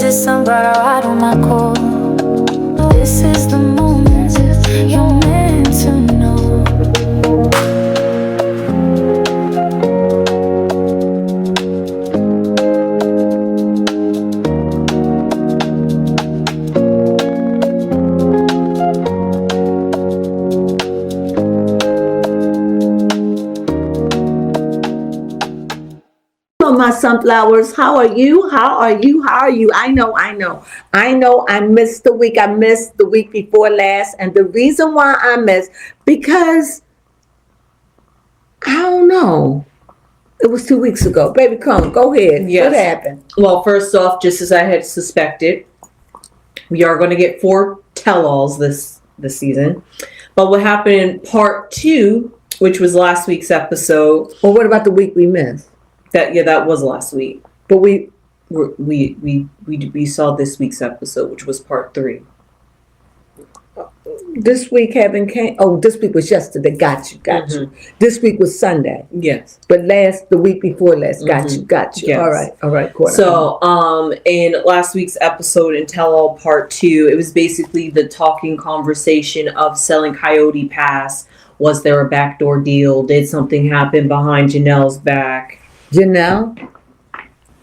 it somebody right on my core? This is the moment you're meant to know. My sunflowers, how are you? I know I missed the week. I missed the week before last, and the reason why I missed, because I don't know, it was 2 weeks ago. Baby Crone, go ahead. Yes. What happened? Well, first off, just as I had suspected, we are going to get 4 tell-alls this season. But what happened in part 2, which was last week's episode? Well, what about the week we missed? That was last week. But we saw this week's episode, which was part 3. This week haven't came. Oh, this week was yesterday. Got you. This week was Sunday. Yes. But the week before last. Got you. Yes. All right. So, in last week's episode in Tell All Part 2, it was basically the talking conversation of selling Coyote Pass. Was there a backdoor deal? Did something happen behind Janelle's back? Janelle?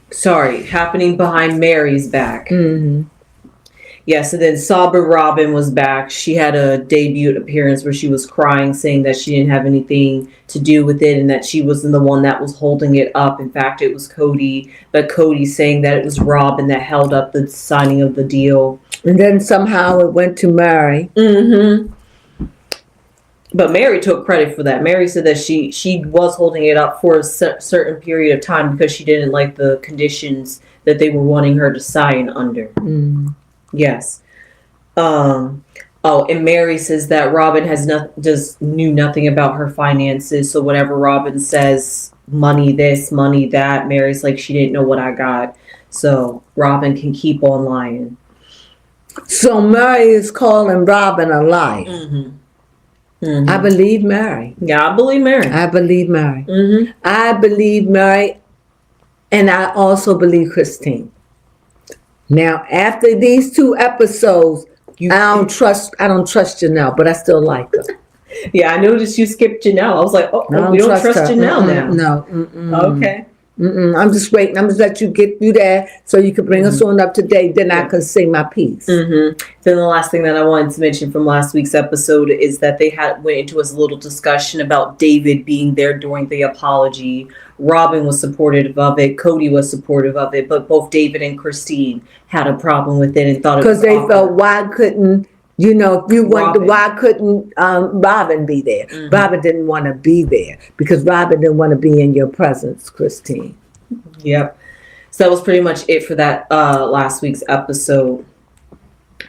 Sorry, happening behind Mary's back. Mm-hmm. Yes, and then Sabra Robin was back. She had a debut appearance where she was crying, saying that she didn't have anything to do with it and that she wasn't the one that was holding it up. In fact, it was Kody. But Kody saying that it was Robin that held up the signing of the deal. And then somehow it went to Mary. Mm-hmm. But Mary took credit for that. Mary said that she was holding it up for a certain period of time because she didn't like the conditions that they were wanting her to sign under. Mm. Yes. And Mary says that Robin knew nothing about her finances. So whatever Robin says, money this, money that, Mary's like, she didn't know what I got. So Robin can keep on lying. So Mary is calling Robin a liar. Mm-hmm. Mm-hmm. I believe Mary. Yeah, I believe Mary. Mm-hmm. I believe Mary, and I also believe Christine. Now, after these 2 episodes, I don't trust Janelle, but I still like her. Yeah, I noticed you skipped Janelle. I was like, we don't trust Janelle now. No. Okay. I'm just waiting. I'm just let you get through that so you can bring us on up to date. Then I can say my piece. Mm-hmm. Then the last thing that I wanted to mention from last week's episode is that they went into a little discussion about David being there during the apology. Robin was supportive of it. Kody was supportive of it. But both David and Christine had a problem with it and thought it was because they awkward. felt, why couldn't, if you want, why couldn't Robin be there? Mm-hmm. Robin didn't want to be there because Robin didn't want to be in your presence, Christine. Yep. So that was pretty much it for that last week's episode.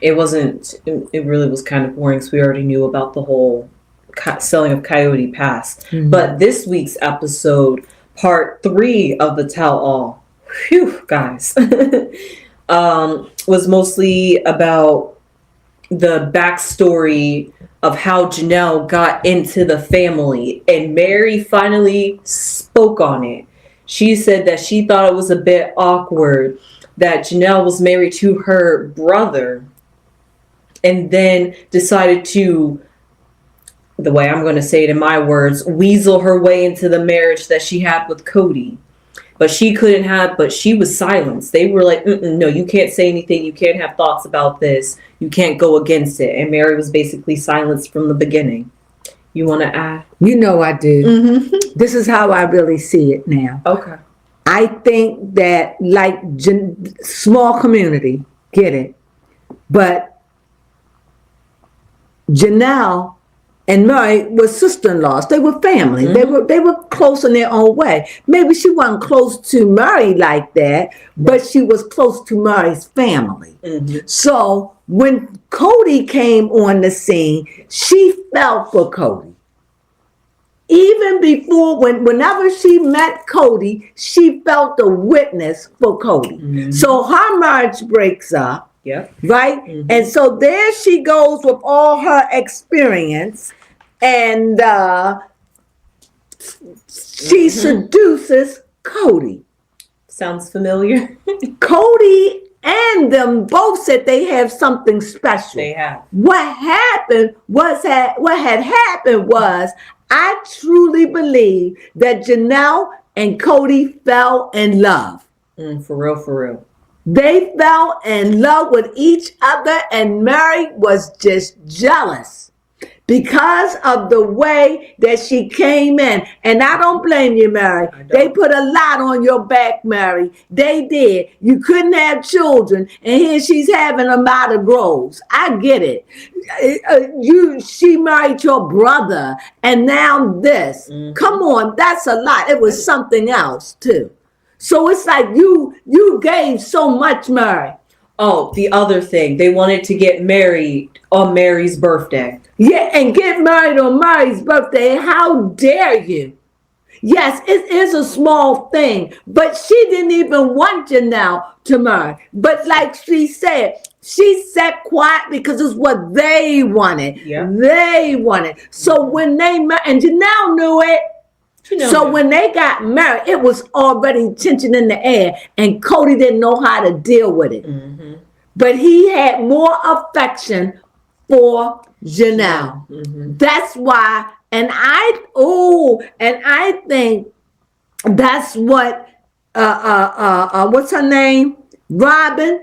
It really was kind of boring because we already knew about the whole selling of Coyote Pass. Mm-hmm. But this week's episode, part 3 of the Tell All, guys, was mostly about the backstory of how Janelle got into the family, and Mary finally spoke on it. She said that she thought it was a bit awkward that Janelle was married to her brother and then decided to, the way I'm going to say it in my words, weasel her way into the marriage that she had with Kody. But she was silenced. They were like, no, you can't say anything. You can't have thoughts about this. You can't go against it. And Mary was basically silenced from the beginning. You want to add? You know I do. Mm-hmm. This is how I really see it now. Okay. I think that, like, small community, get it. But Janelle and Mary were sister-in-laws. They were family. Mm-hmm. They were close in their own way. Maybe she wasn't close to Mary like that, but she was close to Mary's family. Mm-hmm. So when Kody came on the scene, she felt for Kody. Even before, whenever she met Kody, she felt a witness for Kody. Mm-hmm. So her marriage breaks up. Yep. Right? Mm-hmm. And so there she goes with all her experience, and she seduces Kody. Sounds familiar. Kody and them both said they have something special. They have. What happened was what had happened was I truly believe that Janelle and Kody fell in love. For real, for real. They fell in love with each other, and Mary was just jealous because of the way that she came in. And I don't blame you, Mary. They put a lot on your back, Mary. They did. You couldn't have children, and here she's having a lot of grows. I get it. She married your brother, and now this. Come on, that's a lot. It was something else too. So it's like you gave so much, Mary. Oh, the other thing, they wanted to get married on Mary's birthday. Yeah, and get married on Mary's birthday. How dare you? Yes, it is a small thing, but she didn't even want Janelle to marry. But like she said, she sat quiet because it's what they wanted. Yeah. They wanted. So when they married, and Janelle knew it. So when they got married, it was already tension in the air, and Kody didn't know how to deal with it. But he had more affection for Janelle. That's why, and I think that's what what's her name? Robin.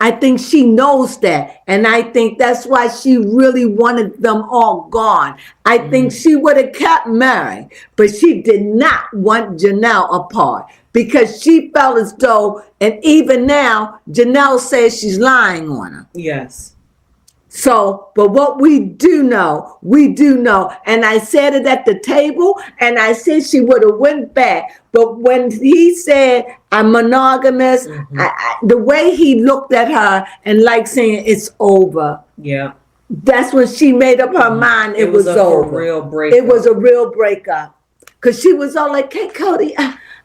I think she knows that. And I think that's why she really wanted them all gone. I think she would have kept Mary, but she did not want Janelle apart because she felt as though, and even now, Janelle says she's lying on her. Yes. So, but what we do know, and I said it at the table, and I said she would have went back. But when he said, I'm monogamous, the way he looked at her and like saying it's over. Yeah. That's when she made up her mind it was over. Real breakup. It was a real breakup. Because she was all like, hey, Kody,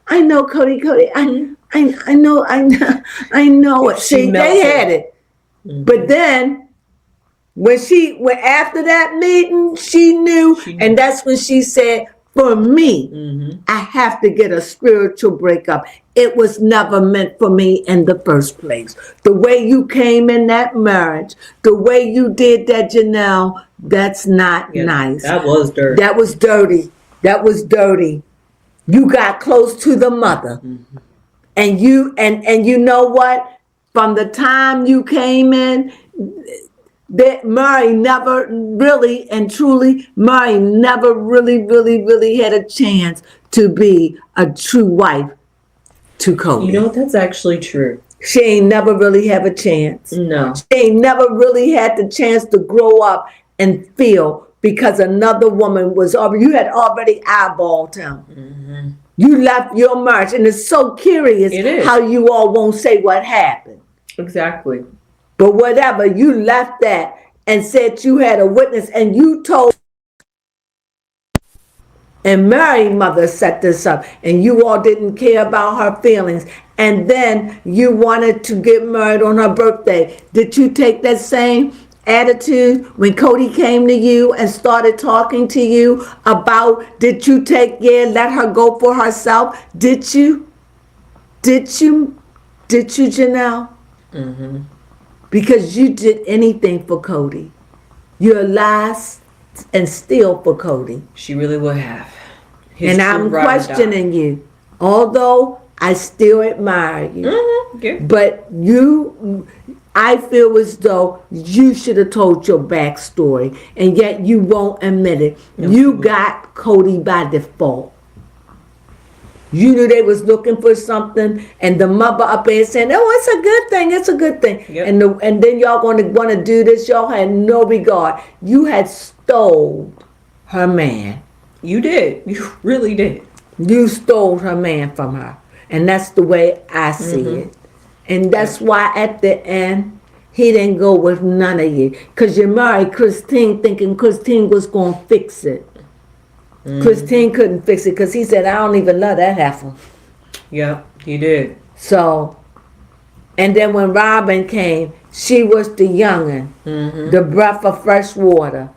I know, Kody, I know it. See, they had it. But then, when after that meeting, she knew, and that's when she said, for me, I have to get a spiritual breakup. It was never meant for me in the first place. The way you came in that marriage, the way you did that, Janelle, that's not nice. That was dirty. That was dirty. That was dirty. You got close to the mother. And you know what? From the time you came in, that Mary never really and truly, Mary never really had a chance to be a true wife to Kody. You know, that's actually true. She ain't never really have a chance. No. She ain't never really had the chance to grow up and feel because another woman you had already eyeballed him. You left your marriage, and it's so curious how you all won't say what happened. Exactly. But whatever, you left that and said you had a witness, and you told, and Mary's mother set this up, and you all didn't care about her feelings, and then you wanted to get married on her birthday. Did you take that same attitude when Kody came to you and started talking to you about, let her go for herself? Did you, Janelle? Because you did anything for Kody. You're last and still for Kody. She really would have. And I'm questioning you. Although I still admire you. But I feel as though you should have told your backstory. And yet you won't admit it. You got Kody by default. You knew they was looking for something, and the mother up there saying, "Oh, it's a good thing." And then y'all want to do this. Y'all had no regard. You had stole her man. You did. You really did. You stole her man from her, and that's the way I see it. And that's why at the end he didn't go with none of you, because you married Christine thinking Christine was gonna fix it. Christine couldn't fix it because he said, I don't even love that heifer. Yeah, he did. So, and then when Robin came, she was the youngin', the breath of fresh water.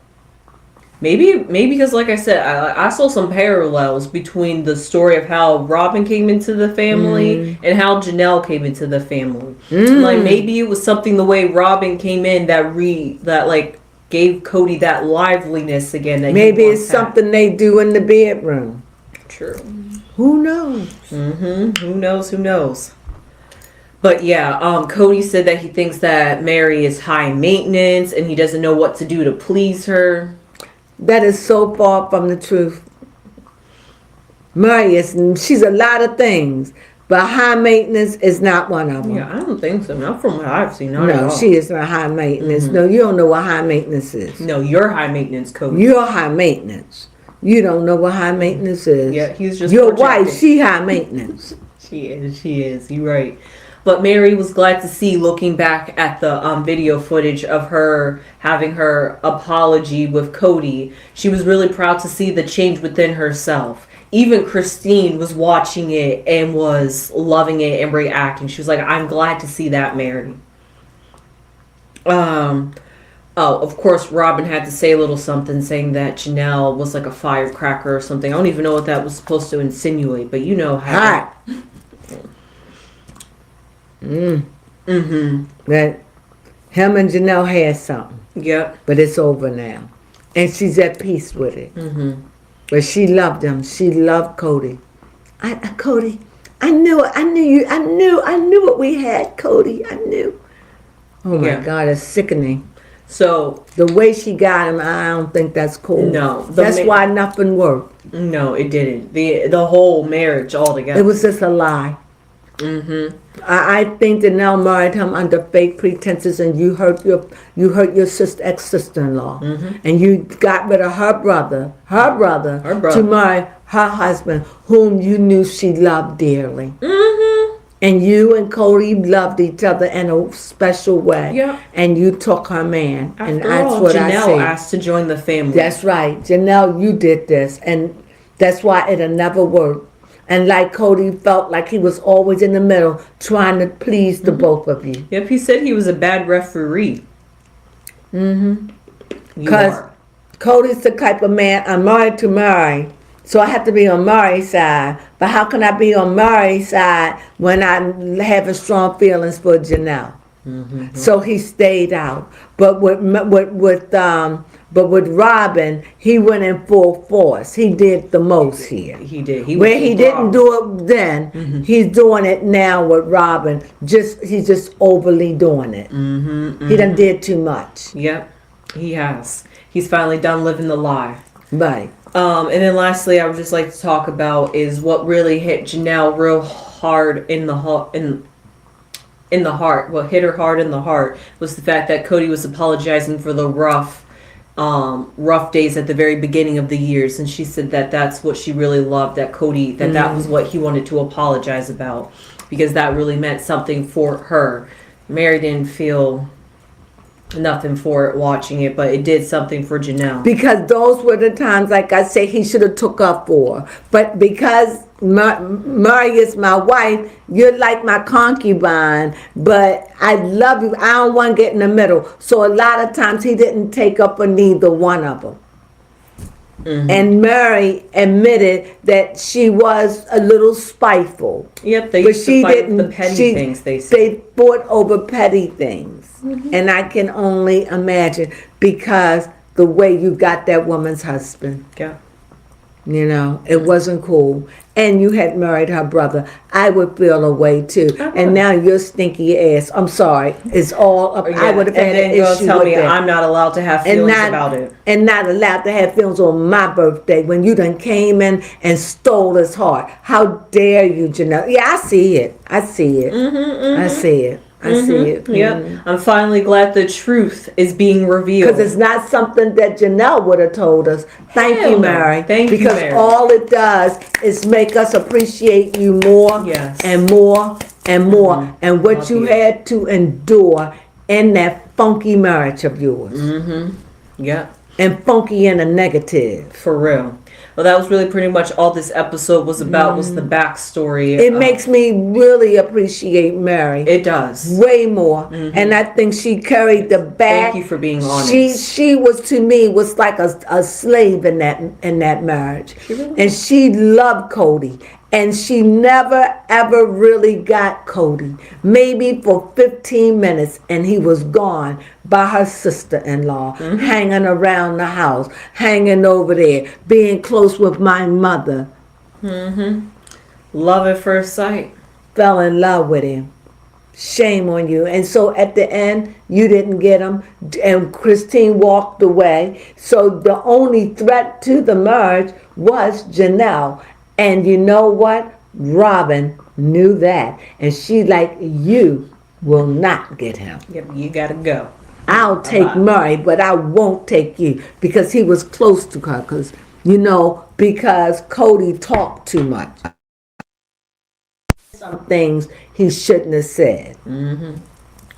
Maybe because, like I said, I saw some parallels between the story of how Robin came into the family and how Janelle came into the family. Like maybe it was something the way Robin came in that like gave Kody that liveliness again. That maybe it's something they do in the bedroom. True. Who knows? Who knows? Who knows? But yeah, Kody said that he thinks that Mary is high maintenance and he doesn't know what to do to please her. That is so far from the truth. Mary she's a lot of things, but high maintenance is not one of them. Yeah, I don't think so. Not from what I've seen. Not No, she is not high maintenance. No, you don't know what high maintenance is. No, you're high maintenance, Kody. You're high maintenance. You don't know what high maintenance is. Yeah, he's just your projecting. wife. She high maintenance. She is. You're right. But Mary was glad to see, looking back at the video footage of her having her apology with Kody, she was really proud to see the change within herself. Even Christine was watching it and was loving it and reacting. She was like, I'm glad to see that, Mary. Oh, of course, Robin had to say a little something, saying that Janelle was like a firecracker or something. I don't even know what that was supposed to insinuate, but you know how. Hot. That him and Janelle had something. Yep. But it's over now. And she's at peace with it. But she loved him. She loved Kody. Kody, I knew it. I knew what we had, Kody. I knew. Oh my God, it's sickening. So the way she got him, I don't think that's cool. No. That's why nothing worked. No, it didn't. The whole marriage altogether. It was just a lie. I think Janelle married him under fake pretenses, and you hurt your ex-sister-in-law, and you got rid of her brother to marry her husband, whom you knew she loved dearly. And you and Kody loved each other in a special way. Yeah. And you took her man. After and that's all, what Janelle I say. asked to join the family. That's right. Janelle, you did this. And that's why it'll never work. And like Kody felt like he was always in the middle trying to please the both of you. Yep, he said he was a bad referee. Because Cody's the type of man I'm married to Mary. So I have to be on Mary's side. But how can I be on Mary's side when I'm having strong feelings for Janelle? So he stayed out. But with Robin, he went in full force. He did the most here. He did. Where he didn't do it then, he's doing it now with Robin. He's just overly doing it. He done did too much. Yep, he has. He's finally done living the lie. Right. And then lastly, I would just like to talk about is what really hit Janelle real hard in the heart. What hit her hard in the heart was the fact that Kody was apologizing for the rough days at the very beginning of the years, and she said that that's what she really loved, that Kody, that was what he wanted to apologize about, because that really meant something for her. Mary didn't feel nothing for it watching it, but it did something for Janelle. Because those were the times, like I say, he should have took up for her. But because Mary is my wife, you're like my concubine, but I love you. I don't want to get in the middle. So a lot of times he didn't take up for neither one of them. And Mary admitted that she was a little spiteful. Yep, they used to fight the petty things, they said. They fought over petty things. And I can only imagine, because the way you got that woman's husband. Yeah. You know, it wasn't cool. And you had married her brother. I would feel a way too. And now your stinky ass, I'm sorry, is all up. I would have had an issue tell with me that. I'm not allowed to have feelings about it. And not allowed to have feelings on my birthday when you done came in and stole his heart. How dare you, Janelle? Yeah, I see it. I see it. I see it. I see it. Yep. I'm finally glad the truth is being revealed. Because it's not something that Janelle would have told us. Thank you, Mary. Thank you, Because Mary. all it does is make us appreciate you more and more and more. And what you had to endure in that funky marriage of yours. Yep. And funky in a negative. For real. Well, that was really pretty much all this episode was about, was the backstory. It makes me really appreciate Mary. It does. Way more. And I think she carried the bag. Thank you for being honest. She was, to me, was like a slave in that marriage. Really and she loved Kody. And she never, ever really got Kody. Maybe for 15 minutes, and he was gone by her sister-in-law, hanging around the house, hanging over there, being close with my mother. Love at first sight. Fell in love with him. Shame on you. And so at the end, you didn't get him, and Christine walked away. So the only threat to the marriage was Janelle. And you know what? Robin knew that. And she like, you will not get him. Yep, you gotta go. I'll take Murray, but I won't take you, because he was close to her. Because Kody talked too much. Some things he shouldn't have said.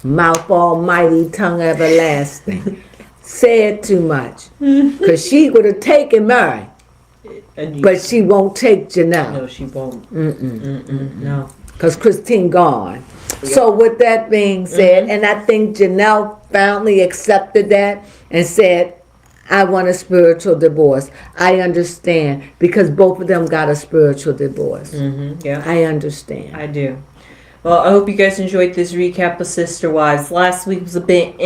Mouth almighty, tongue everlasting. Said too much. Because she would have taken Murray. But she won't take Janelle. No, she won't. No. Because Christine gone. Yep. So with that being said, and I think Janelle finally accepted that and said, I want a spiritual divorce. I understand, because both of them got a spiritual divorce. Yeah. I understand. I do. Well, I hope you guys enjoyed this recap of Sister Wives. Last week was a bit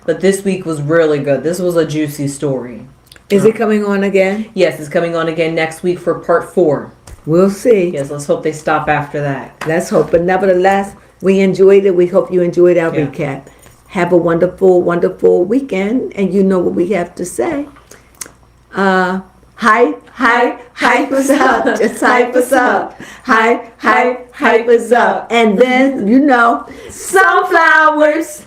but this week was really good. This was a juicy story. Is it coming on again? Yes, it's coming on again next week for part 4. We'll see. Yes, let's hope they stop after that. Let's hope. But nevertheless, we enjoyed it. We hope you enjoyed our recap. Have a wonderful, wonderful weekend. And you know what we have to say. Hype us up. Just hype us up. Hype us up. And then, sunflowers.